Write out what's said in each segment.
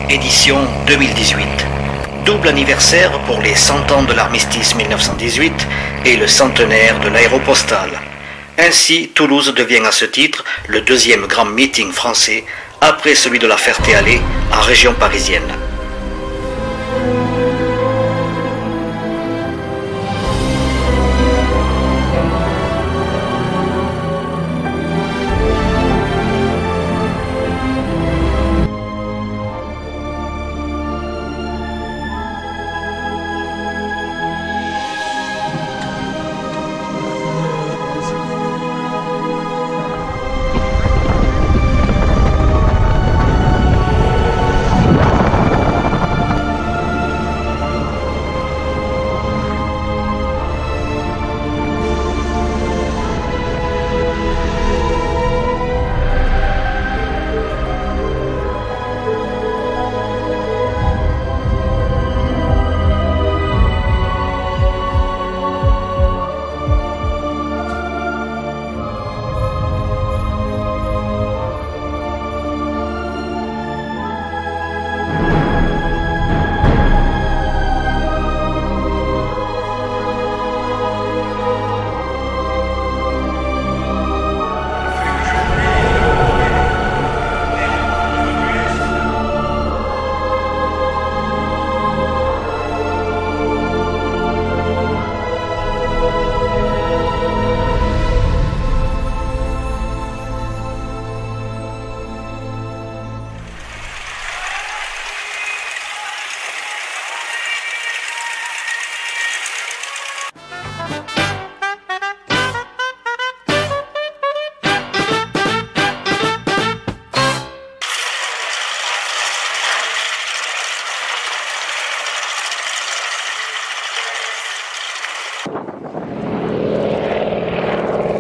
édition 2018. Double anniversaire pour les 100 ans de l'armistice 1918 et le centenaire de l'aéropostale. Ainsi, Toulouse devient à ce titre le deuxième grand meeting français après celui de la Ferté-Alais en région parisienne.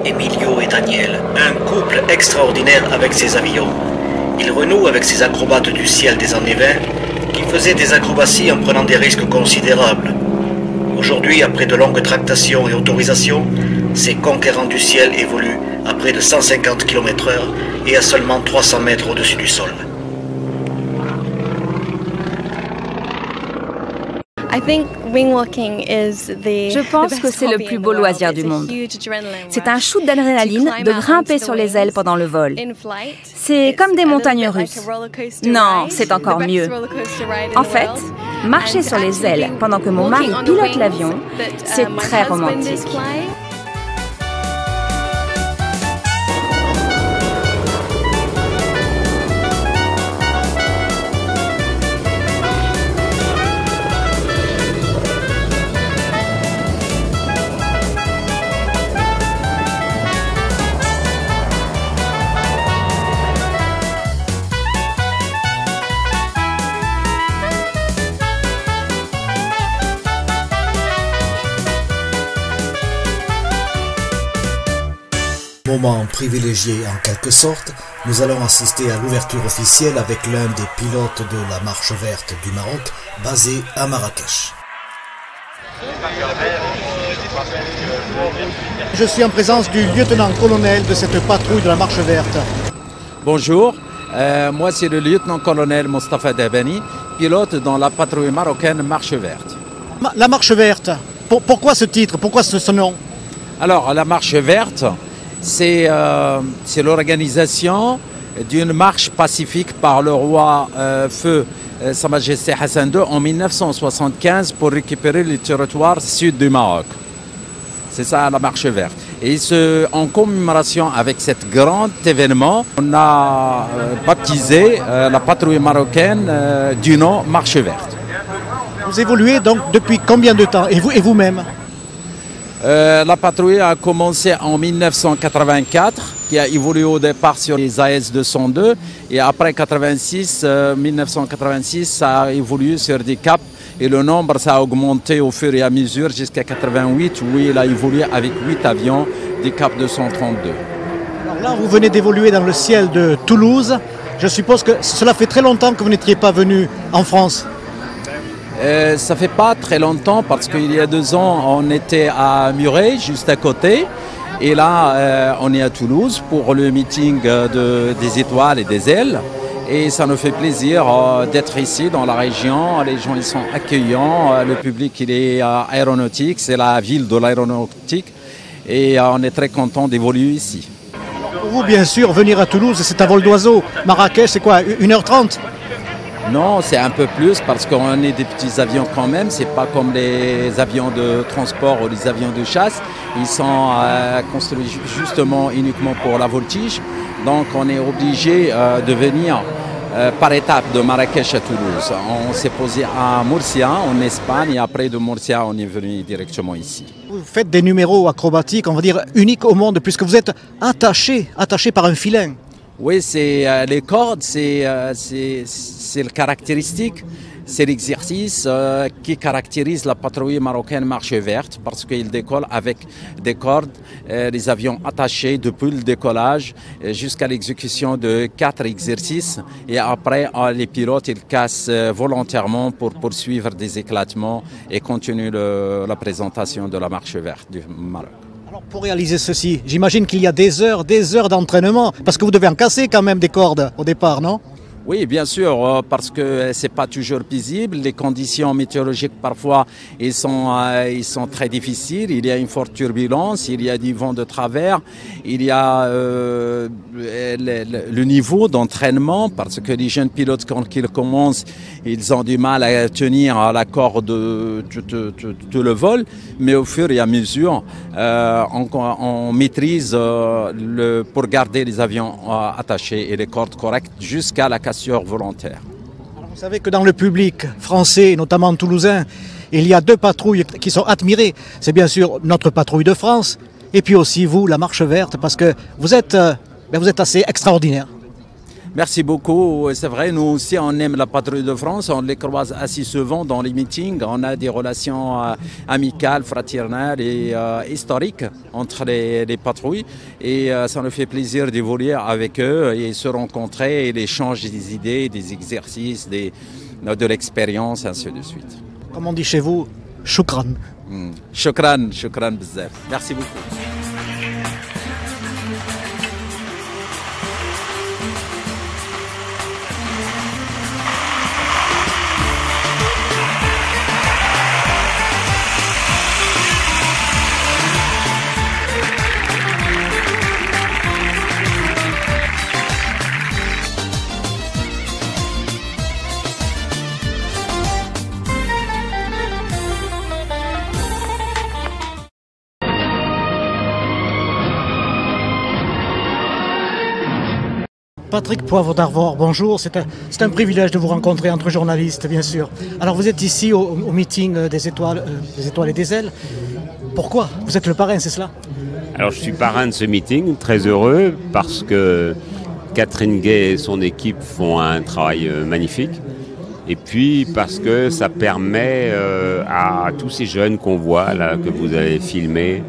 Emilio et Daniel, un couple extraordinaire avec ses avions. Ils renouent avec ces acrobates du ciel des années 20 qui faisaient des acrobaties en prenant des risques considérables. Aujourd'hui, après de longues tractations et autorisations, ces conquérants du ciel évoluent à près de 150 km/h et à seulement 300 mètres au-dessus du sol. Je pense que c'est le plus beau loisir du monde. C'est un shoot d'adrénaline de grimper sur les ailes pendant le vol. C'est comme des montagnes russes. Non, c'est encore mieux. En fait, marcher sur les ailes pendant que mon mari pilote l'avion, c'est très romantique. Moment privilégié en quelque sorte, nous allons assister à l'ouverture officielle avec l'un des pilotes de la Marche verte du Maroc, basé à Marrakech. Je suis en présence du lieutenant-colonel de cette patrouille de la Marche verte. Bonjour, moi c'est le lieutenant-colonel Mostafa Dabani, pilote dans la patrouille marocaine Marche verte. La Marche verte, pourquoi ce titre, pourquoi ce nom? Alors la Marche verte, c'est l'organisation d'une marche pacifique par le roi Feu Sa Majesté Hassan II en 1975 pour récupérer le territoire sud du Maroc. C'est ça la Marche verte. Et en commémoration avec cet grand événement, on a baptisé la patrouille marocaine du nom Marche verte. Vous évoluez donc depuis combien de temps? Et vous-même? La patrouille a commencé en 1984, qui a évolué au départ sur les AS-202 et après 1986, ça a évolué sur des caps et le nombre ça a augmenté au fur et à mesure jusqu'à 88 où il a évolué avec 8 avions des CAP 232. Alors là, vous venez d'évoluer dans le ciel de Toulouse. Je suppose que cela fait très longtemps que vous n'étiez pas venu en France. Ça fait pas très longtemps parce qu'il y a 2 ans, on était à Muret, juste à côté. Et là, on est à Toulouse pour le meeting des étoiles et des ailes. Et ça nous fait plaisir d'être ici dans la région. Les gens ils sont accueillants, le public il est aéronautique, c'est la ville de l'aéronautique et on est très content d'évoluer ici. Pour vous, bien sûr, venir à Toulouse, c'est à vol d'oiseau. Marrakech, c'est quoi, 1h30? Non, c'est un peu plus parce qu'on est des petits avions quand même. C'est pas comme les avions de transport ou les avions de chasse. Ils sont construits justement uniquement pour la voltige. Donc on est obligé de venir par étapes de Marrakech à Toulouse. On s'est posé à Murcia en Espagne et après de Murcia on est venu directement ici. Vous faites des numéros acrobatiques, on va dire uniques au monde, puisque vous êtes attaché par un filin. Oui, c'est les cordes, c'est le caractéristique, c'est l'exercice qui caractérise la patrouille marocaine marche verte parce qu'il décolle avec des cordes, les avions attachés depuis le décollage jusqu'à l'exécution de 4 exercices et après les pilotes ils cassent volontairement pour poursuivre des éclatements et continuer la présentation de la marche verte du Maroc. Alors pour réaliser ceci, j'imagine qu'il y a des heures d'entraînement, parce que vous devez en casser quand même des cordes au départ, non? Oui, bien sûr, parce que c'est pas toujours visible. Les conditions météorologiques parfois ils sont très difficiles. Il y a une forte turbulence, il y a du vent de travers, il y a le niveau d'entraînement parce que les jeunes pilotes quand ils commencent, ils ont du mal à tenir à la corde tout le vol, mais au fur et à mesure, on maîtrise pour garder les avions attachés et les cordes correctes jusqu'à la volontaire. Alors vous savez que dans le public français, notamment toulousain, il y a 2 patrouilles qui sont admirées. C'est bien sûr notre patrouille de France et puis aussi vous, la Marche Verte, parce que vous êtes assez extraordinaire. Merci beaucoup. C'est vrai, nous aussi, on aime la patrouille de France. On les croise assez souvent dans les meetings. On a des relations amicales, fraternelles et historiques entre les patrouilles. Et ça nous fait plaisir d'évoluer avec eux et se rencontrer et l'échange des idées, des exercices, de l'expérience, ainsi de suite. Comme on dit chez vous, choukran. Choukran bzaf. Merci beaucoup. Patrick Poivre d'Arvor, bonjour. C'est un privilège de vous rencontrer entre journalistes, bien sûr. Alors vous êtes ici au meeting des étoiles et des ailes. Pourquoi? Vous êtes le parrain, c'est cela? Alors je suis parrain de ce meeting, très heureux, parce que Catherine Gay et son équipe font un travail magnifique. Et puis parce que ça permet à tous ces jeunes qu'on voit, là, que vous avez filmés,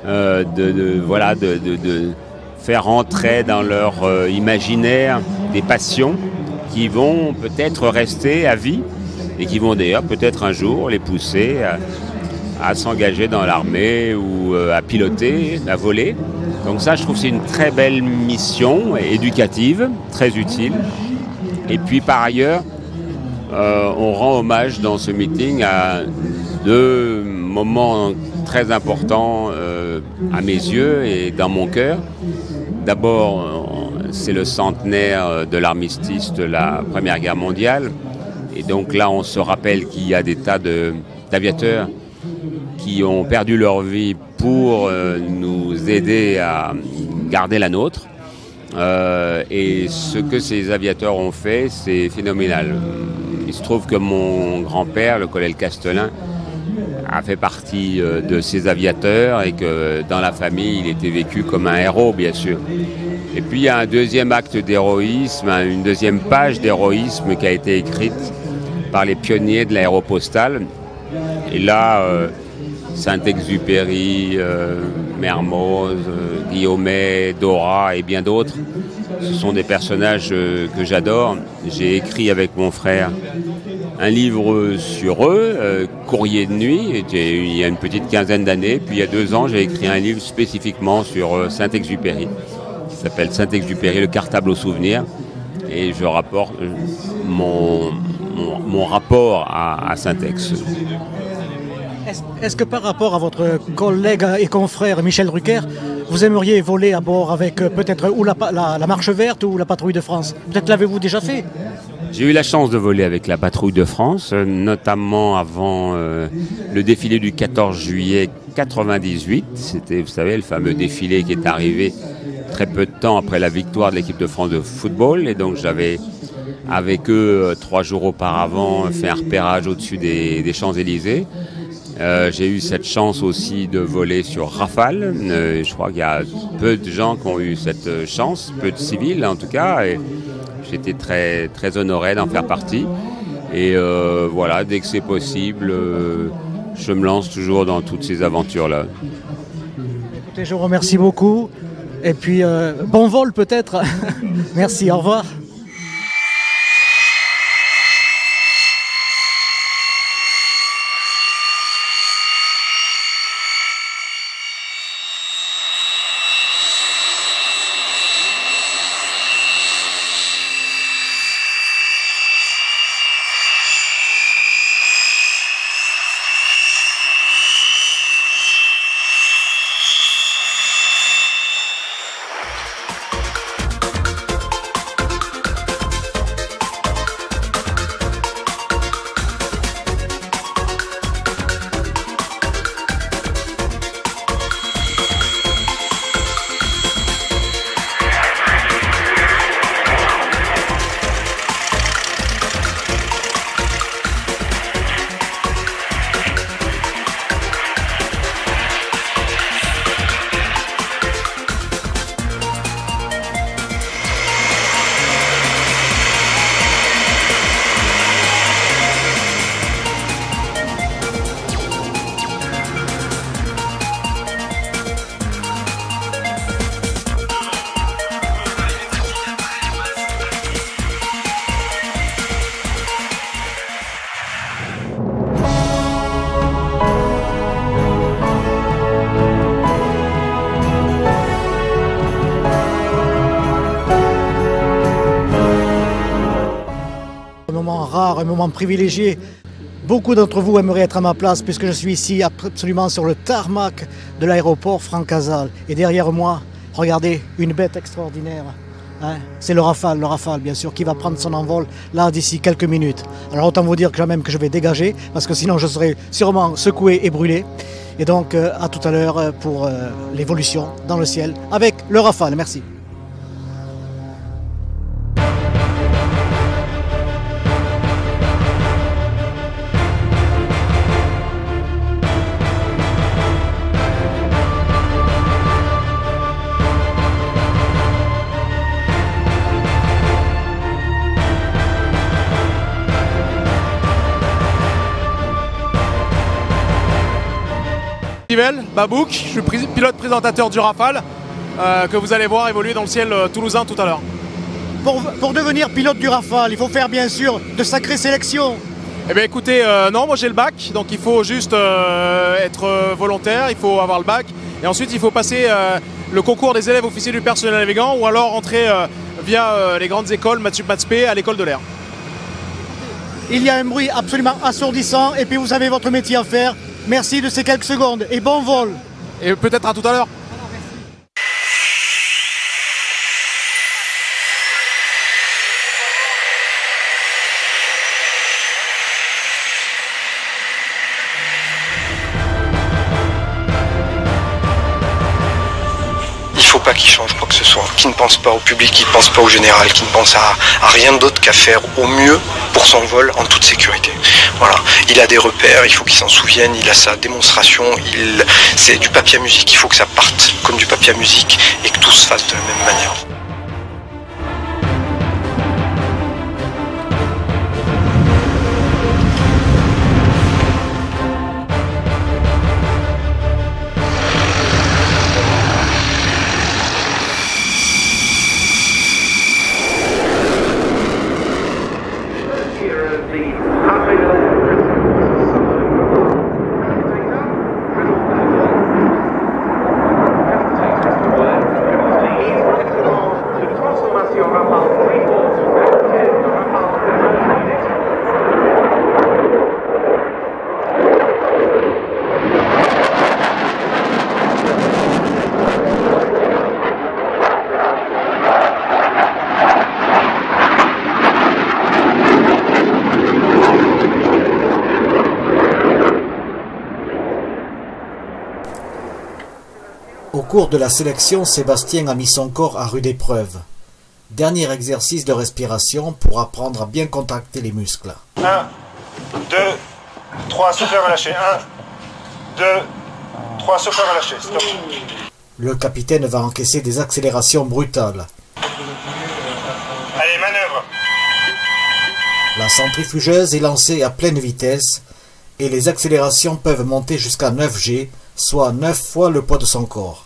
de faire entrer dans leur imaginaire des passions qui vont peut-être rester à vie et qui vont d'ailleurs peut-être un jour les pousser à s'engager dans l'armée ou à piloter, à voler. Donc ça, je trouve que c'est une très belle mission éducative, très utile. Et puis par ailleurs, on rend hommage dans ce meeting à 2 moments très importants à mes yeux et dans mon cœur. D'abord, c'est le centenaire de l'armistice de la Première Guerre mondiale. Et donc là, on se rappelle qu'il y a des tas d'aviateurs qui ont perdu leur vie pour nous aider à garder la nôtre. Et ce que ces aviateurs ont fait, c'est phénoménal. Il se trouve que mon grand-père, le colonel Castelin, a fait partie de ces aviateurs et que dans la famille, il était vécu comme un héros, bien sûr. Et puis, il y a un deuxième acte d'héroïsme, une deuxième page d'héroïsme qui a été écrite par les pionniers de l'aéropostale. Et là, Saint-Exupéry, Mermoz, Guillaumet, Dora et bien d'autres, ce sont des personnages que j'adore. J'ai écrit avec mon frère un livre sur eux, Courrier de nuit, il y a une petite quinzaine d'années. Puis il y a 2 ans, j'ai écrit un livre spécifiquement sur Saint-Exupéry, qui s'appelle Saint-Exupéry, le cartable aux souvenirs. et je rapporte mon rapport à Syntex. Est-ce que par rapport à votre collègue et confrère Michel Drucker, vous aimeriez voler à bord avec peut-être ou la Marche Verte ou la Patrouille de France? Peut-être l'avez-vous déjà fait? J'ai eu la chance de voler avec la Patrouille de France, notamment avant le défilé du 14 juillet 98. C'était, vous savez, le fameux défilé qui est arrivé très peu de temps après la victoire de l'équipe de France de football. Et donc j'avais, avec eux, 3 jours auparavant, fait un repérage au-dessus des Champs-Élysées. J'ai eu cette chance aussi de voler sur Rafale. Je crois qu'il y a peu de gens qui ont eu cette chance, peu de civils en tout cas. Et j'étais très, très honoré d'en faire partie. Et voilà, dès que c'est possible, je me lance toujours dans toutes ces aventures-là. Écoutez, je vous remercie beaucoup. Et puis, bon vol peut-être. Merci, au revoir. Un moment privilégié. Beaucoup d'entre vous aimeraient être à ma place puisque je suis ici absolument sur le tarmac de l'aéroport Franck-Casal. Et derrière moi, regardez, une bête extraordinaire. Hein, c'est le Rafale bien sûr, qui va prendre son envol là d'ici quelques minutes. Alors autant vous dire que même que je vais dégager parce que sinon je serai sûrement secoué et brûlé. Et donc à tout à l'heure pour l'évolution dans le ciel avec le Rafale. Merci. Babouk, je suis pilote présentateur du Rafale que vous allez voir évoluer dans le ciel toulousain tout à l'heure. Pour devenir pilote du Rafale, il faut faire bien sûr de sacrées sélections. Eh bien écoutez, non, moi j'ai le bac, donc il faut juste être volontaire, il faut avoir le bac et ensuite il faut passer le concours des élèves officiers du personnel navigant ou alors entrer via les grandes écoles Matsup Matspé à l'école de l'air. Il y a un bruit absolument assourdissant et puis vous avez votre métier à faire. Merci de ces quelques secondes et bon vol. Et peut-être à tout à l'heure. Il ne faut pas qu'il change quoi que ce soit, qu'il ne pense pas au public, qu'il ne pense pas au général, qu'il ne pense à rien d'autre qu'à faire au mieux pour son vol en toute sécurité. Voilà. Il a des repères, il faut qu'il s'en souvienne, il a sa démonstration, c'est du papier à musique, il faut que ça parte comme du papier à musique et que tout se fasse de la même manière. cours de la sélection, Sébastien a mis son corps à rude épreuve. Dernier exercice de respiration pour apprendre à bien contracter les muscles. 1, 2, 3, souffle relâché. 1, 2, 3, souffle relâché. Stop. Le capitaine va encaisser des accélérations brutales. Allez, manœuvre. La centrifugeuse est lancée à pleine vitesse et les accélérations peuvent monter jusqu'à 9 G, soit 9 fois le poids de son corps.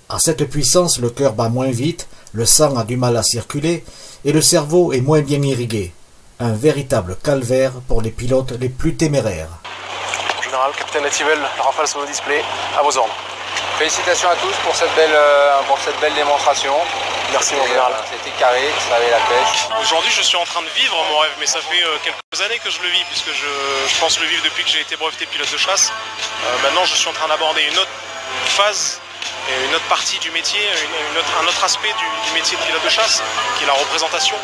À cette puissance, le cœur bat moins vite, le sang a du mal à circuler et le cerveau est moins bien irrigué. Un véritable calvaire pour les pilotes les plus téméraires. Général, capitaine Ativel, le Rafale sur le display, à vos ordres. Félicitations à tous pour cette belle démonstration. Merci mon général. C'était carré, ça avait la pêche. Aujourd'hui je suis en train de vivre mon rêve, mais ça fait quelques années que je le vis, puisque je pense le vivre depuis que j'ai été breveté pilote de chasse. Maintenant je suis en train d'aborder une autre phase, une autre partie du métier, un autre aspect du métier de pilote de chasse, qui est la représentation.